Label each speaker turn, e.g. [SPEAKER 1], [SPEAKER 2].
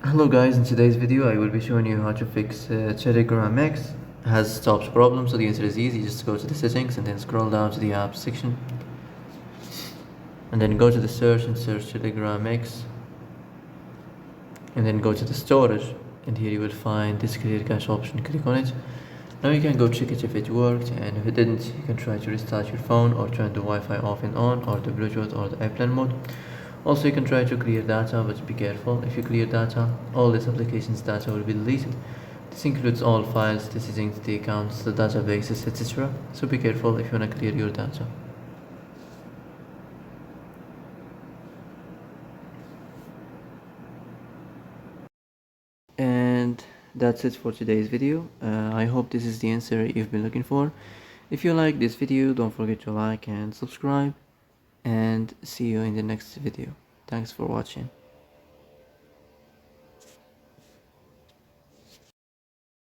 [SPEAKER 1] Hello guys, in today's video I will be showing you how to fix Telegram X. It has stops problem, so the answer is easy. Just go to the settings and then scroll down to the apps section and then go to the search and search Telegram X and then go to the storage, and here you will find this clear cache option. Click on it. Now you can go check it if it worked, and if it didn't you can try to restart your phone or turn the Wi-Fi off and on, or the Bluetooth or the airplane mode. Also you can try to clear data, but be careful. If you clear data, all this application's data will be deleted. This includes all files, the settings, the accounts, the databases, etc. So be careful if you want to clear your data. And that's it for today's video. I hope this is the answer you've been looking for. If you like this video, don't forget to like and subscribe, and see you in the next video. Thanks for watching.